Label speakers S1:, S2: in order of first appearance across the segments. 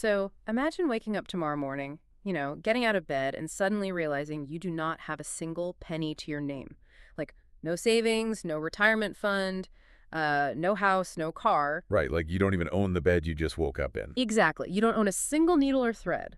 S1: So imagine waking up tomorrow morning, getting out of bed and suddenly realizing you do not have a single penny to your name. Like, no savings, no retirement fund, no house, no car.
S2: Right, like you don't even own the bed you just woke up in.
S1: Exactly. You don't own a single needle or thread.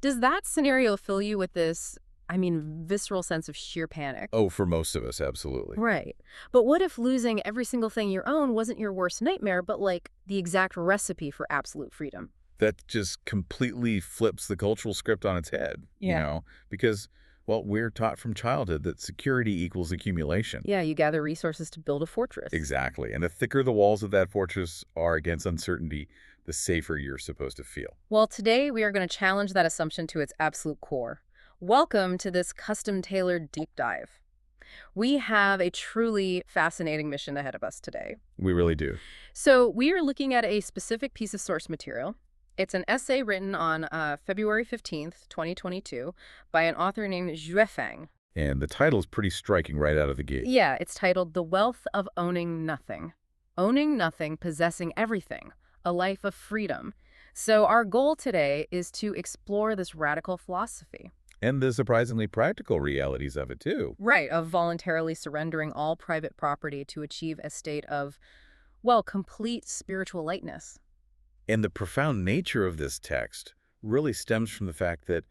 S1: Does that scenario fill you with this, visceral sense of sheer panic?
S2: Oh, for most of us, absolutely.
S1: Right. But what if losing every single thing you own wasn't your worst nightmare, but like the exact recipe for absolute freedom?
S2: That just completely flips the cultural script on its head,
S1: Yeah.
S2: because, well, we're taught from childhood that security equals accumulation.
S1: Yeah, you gather resources to build a fortress.
S2: Exactly. And the thicker the walls of that fortress are against uncertainty, the safer you're supposed to feel.
S1: Well, today we are going to challenge that assumption to its absolute core. Welcome to this custom-tailored deep dive. We have a truly fascinating mission ahead of us today.
S2: We really do.
S1: So we are looking at a specific piece of source material. It's an essay written on February 15th, 2022, by an author named Feng.
S2: And the title is pretty striking right out of the gate.
S1: Yeah, it's titled The Wealth of Owning Nothing. Owning nothing, possessing everything. A life of freedom. So our goal today is to explore this radical philosophy.
S2: And the surprisingly practical realities of it, too.
S1: Right, of voluntarily surrendering all private property to achieve a state of, well, complete spiritual lightness.
S2: And the profound nature of this text really stems from the fact that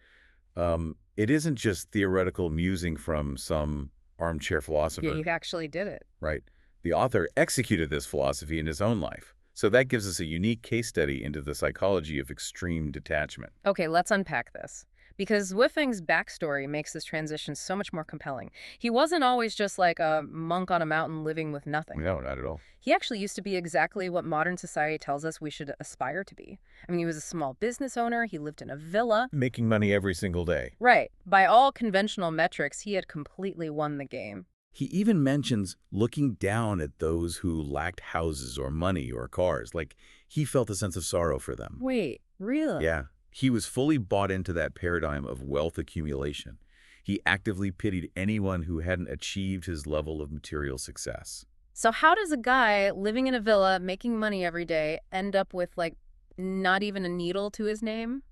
S2: it isn't just theoretical musing from some armchair philosopher.
S1: Yeah, he actually did it.
S2: Right? The author executed this philosophy in his own life. So that gives us a unique case study into the psychology of extreme detachment.
S1: Okay, let's unpack this. Because Wifeng's backstory makes this transition so much more compelling. He wasn't always just like a monk on a mountain living with nothing.
S2: No, not at all.
S1: He actually used to be exactly what modern society tells us we should aspire to be. He was a small business owner. He lived in a villa.
S2: Making money every single day.
S1: Right. By all conventional metrics, he had completely won the game.
S2: He even mentions looking down at those who lacked houses or money or cars. Like, he felt a sense of sorrow for them.
S1: Wait, really?
S2: Yeah. He was fully bought into that paradigm of wealth accumulation. He actively pitied anyone who hadn't achieved his level of material success.
S1: So how does a guy living in a villa, making money every day, end up with, like, not even a needle to his name?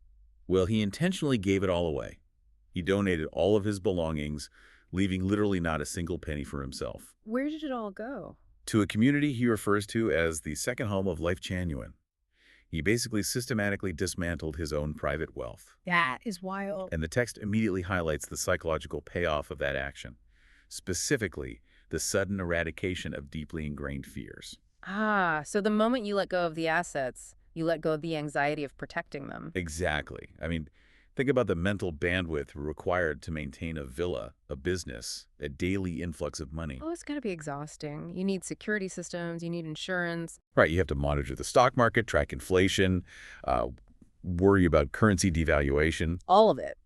S2: Well, he intentionally gave it all away. He donated all of his belongings, leaving literally not a single penny for himself.
S1: Where did it all go?
S2: To a community he refers to as the second home of Lifechanyuan. He basically systematically dismantled his own private wealth.
S1: That is wild.
S2: And the text immediately highlights the psychological payoff of that action, specifically the sudden eradication of deeply ingrained fears.
S1: Ah, so the moment you let go of the assets, you let go of the anxiety of protecting them.
S2: Exactly. Think about the mental bandwidth required to maintain a villa, a business, a daily influx of money.
S1: Oh, it's got to be exhausting. You need security systems, you need insurance.
S2: Right, you have to monitor the stock market, track inflation, worry about currency devaluation.
S1: All of it.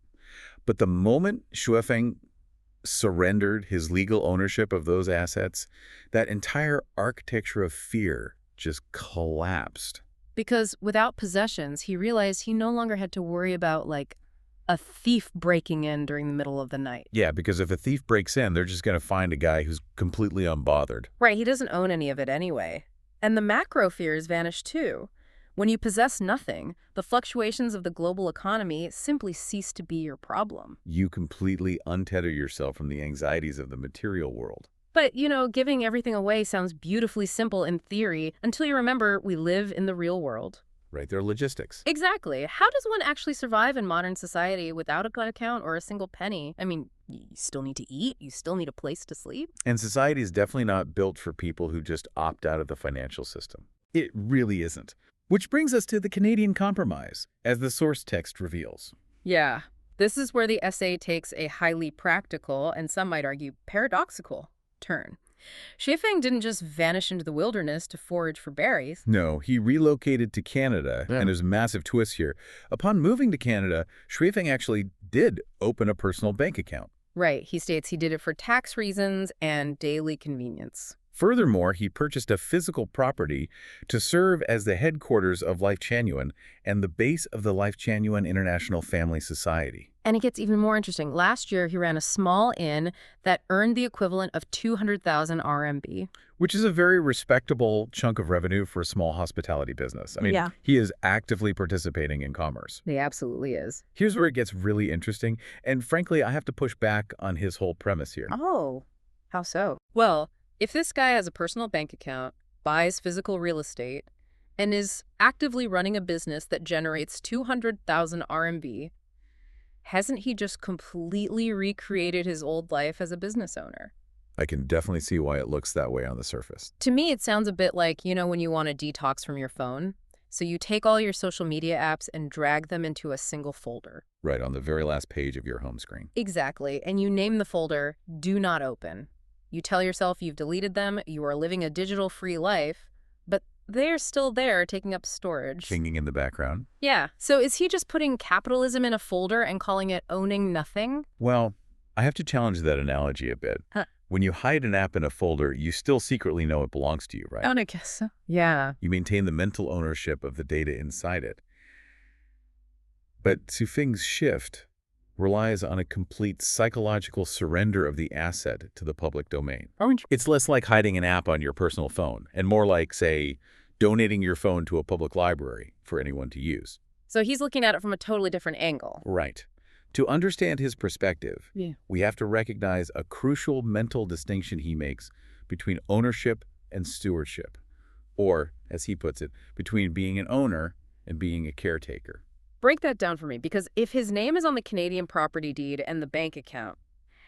S2: But the moment Shuefeng surrendered his legal ownership of those assets, that entire architecture of fear just collapsed.
S1: Because without possessions, he realized he no longer had to worry about, like, a thief breaking in during the middle of the night.
S2: Yeah, because if a thief breaks in, they're just going to find a guy who's completely unbothered.
S1: Right, he doesn't own any of it anyway. And the macro fears vanish too. When you possess nothing, the fluctuations of the global economy simply cease to be your problem.
S2: You completely untether yourself from the anxieties of the material world.
S1: But, giving everything away sounds beautifully simple in theory until you remember we live in the real world.
S2: Right, there are logistics.
S1: Exactly. How does one actually survive in modern society without an account or a single penny? You still need to eat. You still need a place to sleep.
S2: And society is definitely not built for people who just opt out of the financial system. It really isn't. Which brings us to the Canadian Compromise, as the source text reveals.
S1: Yeah. This is where the essay takes a highly practical, and some might argue paradoxical, turn. Shuefeng didn't just vanish into the wilderness to forage for berries.
S2: No, he relocated to Canada, and there's a massive twist here. Upon moving to Canada, Shuefeng actually did open a personal bank account.
S1: Right. He states he did it for tax reasons and daily convenience.
S2: Furthermore, he purchased a physical property to serve as the headquarters of Lifechanyuan and the base of the Lifechanyuan International Family Society.
S1: And it gets even more interesting. Last year, he ran a small inn that earned the equivalent of 200,000 RMB.
S2: Which is a very respectable chunk of revenue for a small hospitality business. I mean,
S1: Yeah.
S2: he is actively participating in commerce.
S1: He absolutely is.
S2: Here's where it gets really interesting, and frankly, I have to push back on his whole premise here.
S1: Oh, how so? Well, if this guy has a personal bank account, buys physical real estate, and is actively running a business that generates 200,000 RMB, hasn't he just completely recreated his old life as a business owner?
S2: I can definitely see why it looks that way on the surface.
S1: To me, it sounds a bit like, when you want to detox from your phone. So you take all your social media apps and drag them into a single folder.
S2: Right, on the very last page of your home screen.
S1: Exactly. And you name the folder Do Not Open. You tell yourself you've deleted them, you are living a digital-free life, but they're still there taking up storage.
S2: Pinging in the background.
S1: Yeah. So is he just putting capitalism in a folder and calling it owning nothing?
S2: Well, I have to challenge that analogy a bit.
S1: Huh.
S2: When you hide an app in a folder, you still secretly know it belongs to you, right?
S1: I guess so. Yeah.
S2: You maintain the mental ownership of the data inside it. But Xufeng's shift relies on a complete psychological surrender of the asset to the public domain. It's less like hiding an app on your personal phone and more like, say, donating your phone to a public library for anyone to use.
S1: So he's looking at it from a totally different angle.
S2: Right. To understand his perspective,
S1: Yeah.
S2: we have to recognize a crucial mental distinction he makes between ownership and stewardship, or, as he puts it, between being an owner and being a caretaker.
S1: Break that down for me, because if his name is on the Canadian property deed and the bank account,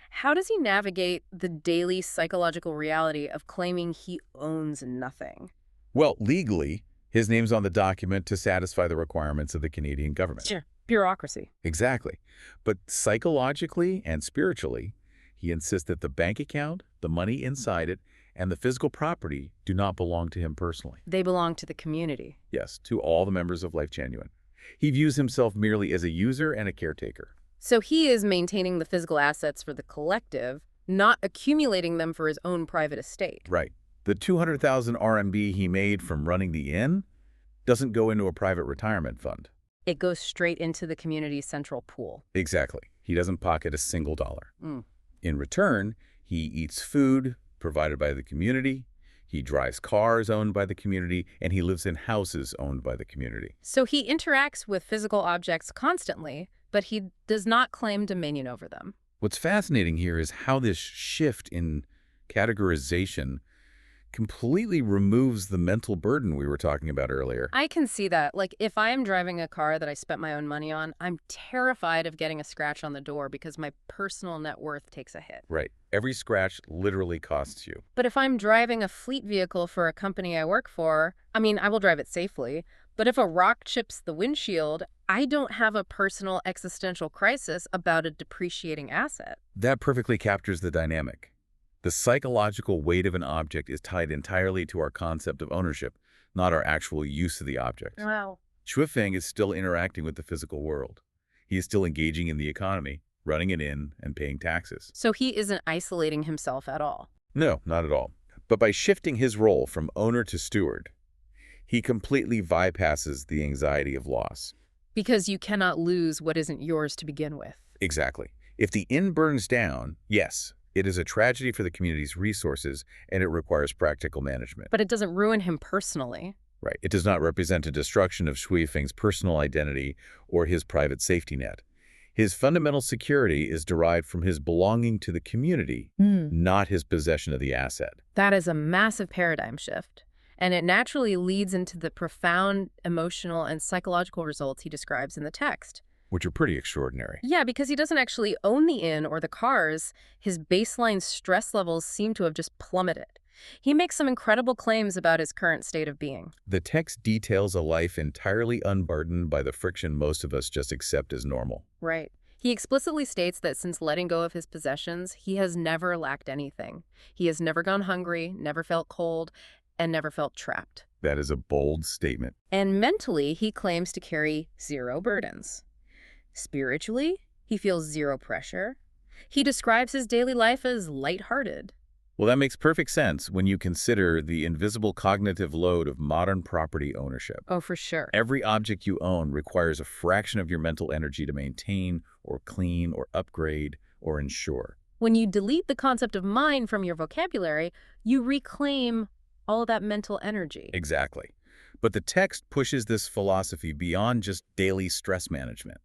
S1: how does he navigate the daily psychological reality of claiming he owns nothing?
S2: Well, legally, his name's on the document to satisfy the requirements of the Canadian government.
S1: Sure. Bureaucracy.
S2: Exactly. But psychologically and spiritually, he insists that the bank account, the money inside it, and the physical property do not belong to him personally.
S1: They belong to the community.
S2: Yes, to all the members of Lifechanyuan. He views himself merely as a user and a caretaker.
S1: So he is maintaining the physical assets for the collective, not accumulating them for his own private estate.
S2: Right. The 200,000 RMB he made from running the inn doesn't go into a private retirement fund.
S1: It goes straight into the community's central pool.
S2: Exactly. He doesn't pocket a single dollar.
S1: Mm.
S2: In return, he eats food provided by the community, he drives cars owned by the community, and he lives in houses owned by the community.
S1: So he interacts with physical objects constantly, but he does not claim dominion over them.
S2: What's fascinating here is how this shift in categorization completely removes the mental burden we were talking about earlier.
S1: I can see that. Like, if I am driving a car that I spent my own money on, I'm terrified of getting a scratch on the door because my personal net worth takes a hit.
S2: Right. Every scratch literally costs you.
S1: But if I'm driving a fleet vehicle for a company I work for, I will drive it safely. But if a rock chips the windshield, I don't have a personal existential crisis about a depreciating asset.
S2: That perfectly captures the dynamic. The psychological weight of an object is tied entirely to our concept of ownership, not our actual use of the object.
S1: Wow.
S2: Xufeng is still interacting with the physical world. He is still engaging in the economy, running it in, and paying taxes.
S1: So he isn't isolating himself at all.
S2: No, not at all. But by shifting his role from owner to steward, he completely bypasses the anxiety of loss.
S1: Because you cannot lose what isn't yours to begin with.
S2: Exactly. If the inn burns down, yes, it is a tragedy for the community's resources, and it requires practical management.
S1: But it doesn't ruin him personally.
S2: Right. It does not represent a destruction of Xufeng's personal identity or his private safety net. His fundamental security is derived from his belonging to the community, not his possession of the asset.
S1: That is a massive paradigm shift. And it naturally leads into the profound emotional and psychological results he describes in the text.
S2: Which are pretty extraordinary.
S1: Yeah, because he doesn't actually own the inn or the cars. His baseline stress levels seem to have just plummeted. He makes some incredible claims about his current state of being.
S2: The text details a life entirely unburdened by the friction most of us just accept as normal.
S1: Right. He explicitly states that since letting go of his possessions, he has never lacked anything. He has never gone hungry, never felt cold, and never felt trapped.
S2: That is a bold statement.
S1: And mentally, he claims to carry zero burdens. Spiritually, he feels zero pressure. He describes his daily life as lighthearted.
S2: Well, that makes perfect sense when you consider the invisible cognitive load of modern property ownership.
S1: Oh, for sure.
S2: Every object you own requires a fraction of your mental energy to maintain or clean or upgrade or insure.
S1: When you delete the concept of mine from your vocabulary, you reclaim all of that mental energy.
S2: Exactly. But the text pushes this philosophy beyond just daily stress management.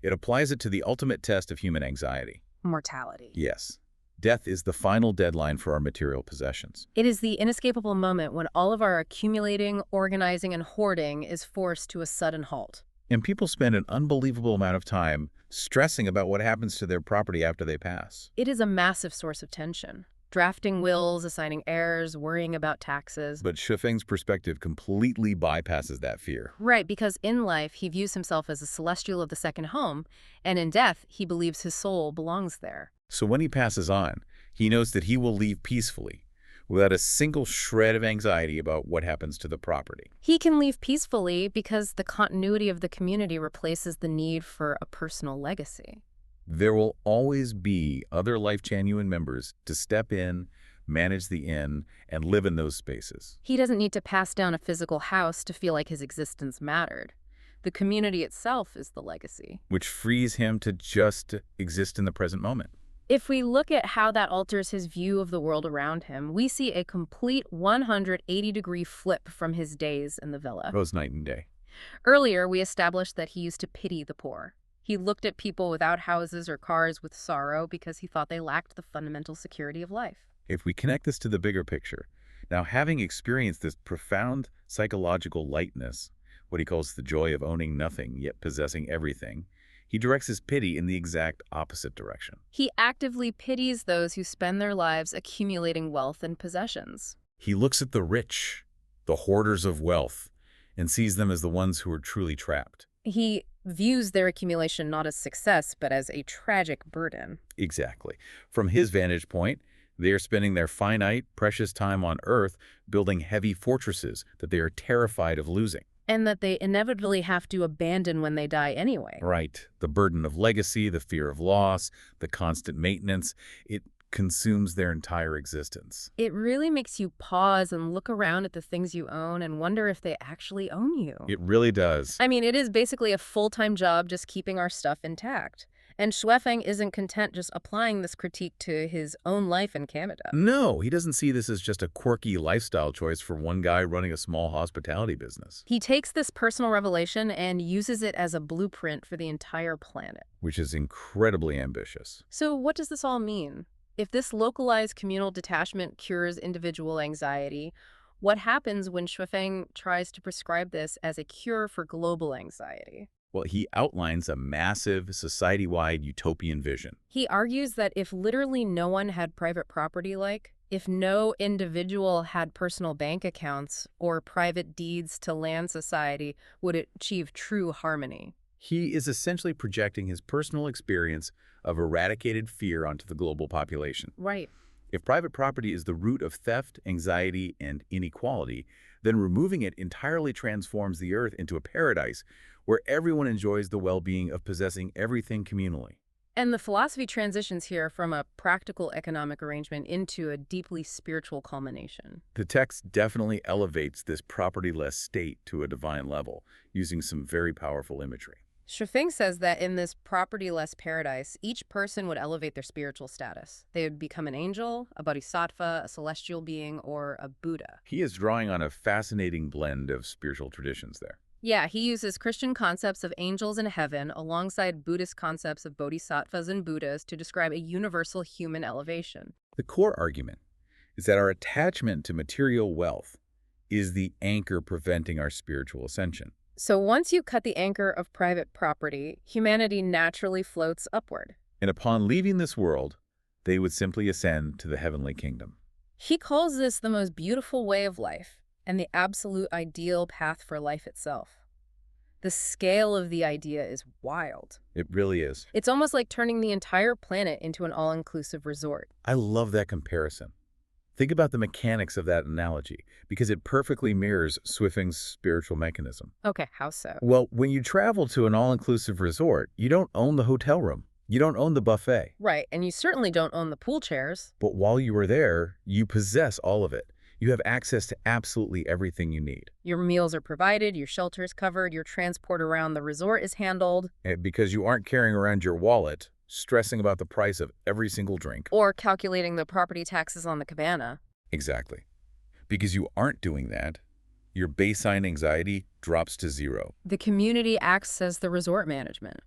S2: It applies it to the ultimate test of human anxiety.
S1: Mortality.
S2: Yes, death is the final deadline for our material possessions.
S1: It is the inescapable moment when all of our accumulating, organizing, and hoarding is forced to a sudden halt.
S2: And people spend an unbelievable amount of time stressing about what happens to their property after they pass.
S1: It is a massive source of tension. Drafting wills, assigning heirs, worrying about taxes.
S2: But Shufeng's perspective completely bypasses that fear.
S1: Right, because in life, he views himself as a celestial of the second home, and in death, he believes his soul belongs there.
S2: So when he passes on, he knows that he will leave peacefully, without a single shred of anxiety about what happens to the property.
S1: He can leave peacefully because the continuity of the community replaces the need for a personal legacy.
S2: There will always be other Lifechanyuan members to step in, manage the inn, and live in those spaces.
S1: He doesn't need to pass down a physical house to feel like his existence mattered. The community itself is the legacy.
S2: Which frees him to just exist in the present moment.
S1: If we look at how that alters his view of the world around him, we see a complete 180-degree flip from his days in the villa.
S2: Rose night and day.
S1: Earlier, we established that he used to pity the poor. He looked at people without houses or cars with sorrow because he thought they lacked the fundamental security of life.
S2: If we connect this to the bigger picture, now having experienced this profound psychological lightness, what he calls the joy of owning nothing yet possessing everything, he directs his pity in the exact opposite direction.
S1: He actively pities those who spend their lives accumulating wealth and possessions.
S2: He looks at the rich, the hoarders of wealth, and sees them as the ones who are truly trapped.
S1: He views their accumulation not as success, but as a tragic burden.
S2: Exactly. From his vantage point, they are spending their finite, precious time on Earth building heavy fortresses that they are terrified of losing.
S1: And that they inevitably have to abandon when they die anyway.
S2: Right. The burden of legacy, the fear of loss, the constant maintenance, it consumes their entire existence.
S1: It really makes you pause and look around at the things you own and wonder if they actually own you.
S2: It really does.
S1: I mean, it is basically a full-time job just keeping our stuff intact. And Shuefeng isn't content just applying this critique to his own life in Canada.
S2: No, he doesn't see this as just a quirky lifestyle choice for one guy running a small hospitality business.
S1: He takes this personal revelation and uses it as a blueprint for the entire planet.
S2: Which is incredibly ambitious.
S1: So what does this all mean? If this localized communal detachment cures individual anxiety, what happens when Shuefeng tries to prescribe this as a cure for global anxiety?
S2: Well, he outlines a massive, society-wide utopian vision.
S1: He argues that if literally no one had private property, if no individual had personal bank accounts or private deeds to land, society would achieve true harmony.
S2: He is essentially projecting his personal experience of eradicated fear onto the global population.
S1: Right.
S2: If private property is the root of theft, anxiety, and inequality, then removing it entirely transforms the Earth into a paradise where everyone enjoys the well-being of possessing everything communally.
S1: And the philosophy transitions here from a practical economic arrangement into a deeply spiritual culmination.
S2: The text definitely elevates this property-less state to a divine level, using some very powerful imagery.
S1: Shuefeng says that in this property-less paradise, each person would elevate their spiritual status. They would become an angel, a bodhisattva, a celestial being, or a Buddha.
S2: He is drawing on a fascinating blend of spiritual traditions there.
S1: Yeah, he uses Christian concepts of angels in heaven alongside Buddhist concepts of bodhisattvas and Buddhas to describe a universal human elevation.
S2: The core argument is that our attachment to material wealth is the anchor preventing our spiritual ascension.
S1: So once you cut the anchor of private property, humanity naturally floats upward.
S2: And upon leaving this world, they would simply ascend to the heavenly kingdom.
S1: He calls this the most beautiful way of life and the absolute ideal path for life itself. The scale of the idea is wild.
S2: It really is.
S1: It's almost like turning the entire planet into an all-inclusive resort.
S2: I love that comparison. Think about the mechanics of that analogy, because it perfectly mirrors Shuefeng's spiritual mechanism.
S1: Okay, how so?
S2: Well, when you travel to an all-inclusive resort, you don't own the hotel room. You don't own the buffet.
S1: Right, and you certainly don't own the pool chairs.
S2: But while you are there, you possess all of it. You have access to absolutely everything you need.
S1: Your meals are provided, your shelter is covered, your transport around the resort is handled.
S2: And because you aren't carrying around your wallet, stressing about the price of every single drink.
S1: Or calculating the property taxes on the cabana.
S2: Exactly. Because you aren't doing that, your baseline anxiety drops to zero.
S1: The community acts as the resort management.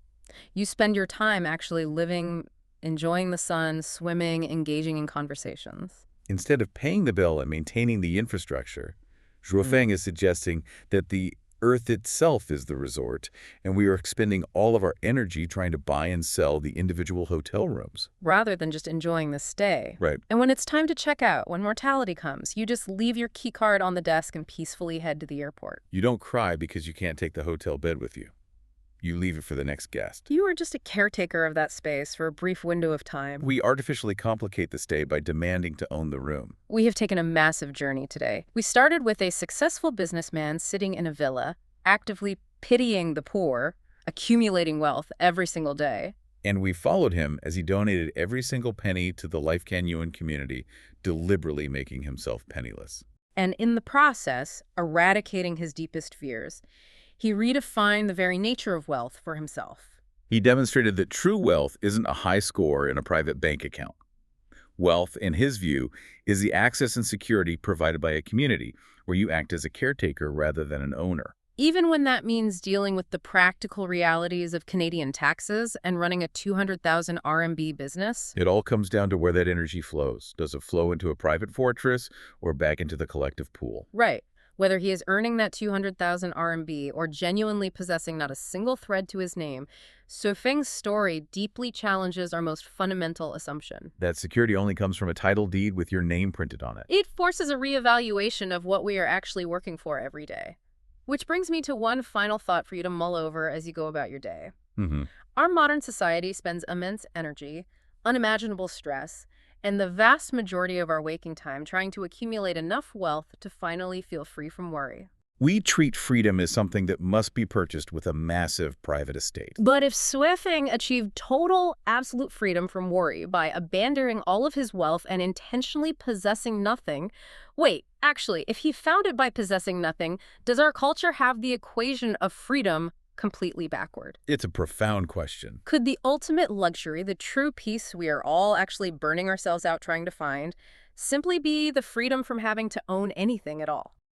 S1: You spend your time actually living, enjoying the sun, swimming, engaging in conversations.
S2: Instead of paying the bill and maintaining the infrastructure, Zhuofeng is suggesting that the Earth itself is the resort, and we are expending all of our energy trying to buy and sell the individual hotel rooms.
S1: Rather than just enjoying the stay.
S2: Right.
S1: And when it's time to check out, when mortality comes, you just leave your key card on the desk and peacefully head to the airport.
S2: You don't cry because you can't take the hotel bed with you. You leave it for the next guest.
S1: You are just a caretaker of that space for a brief window of time.
S2: We artificially complicate the stay by demanding to own the room.
S1: We have taken a massive journey today. We started with a successful businessman sitting in a villa, actively pitying the poor, accumulating wealth every single day.
S2: And we followed him as he donated every single penny to the Lifechanyuan community, deliberately making himself penniless.
S1: And in the process, eradicating his deepest fears. He redefined the very nature of wealth for himself.
S2: He demonstrated that true wealth isn't a high score in a private bank account. Wealth, in his view, is the access and security provided by a community where you act as a caretaker rather than an owner.
S1: Even when that means dealing with the practical realities of Canadian taxes and running a 200,000 RMB business.
S2: It all comes down to where that energy flows. Does it flow into a private fortress or back into the collective pool?
S1: Right. Whether he is earning that 200,000 RMB or genuinely possessing not a single thread to his name, Zhuofeng's story deeply challenges our most fundamental assumption.
S2: That security only comes from a title deed with your name printed on it.
S1: It forces a reevaluation of what we are actually working for every day. Which brings me to one final thought for you to mull over as you go about your day. Our modern society spends immense energy, unimaginable stress, and the vast majority of our waking time trying to accumulate enough wealth to finally feel free from worry.
S2: We treat freedom as something that must be purchased with a massive private estate.
S1: But if Zhuofeng achieved total, absolute freedom from worry by abandoning all of his wealth and intentionally possessing nothing, actually, if he found it by possessing nothing, does our culture have the equation of freedom completely backward?
S2: It's a profound question.
S1: Could the ultimate luxury, the true peace we are all actually burning ourselves out trying to find, simply be the freedom from having to own anything at all?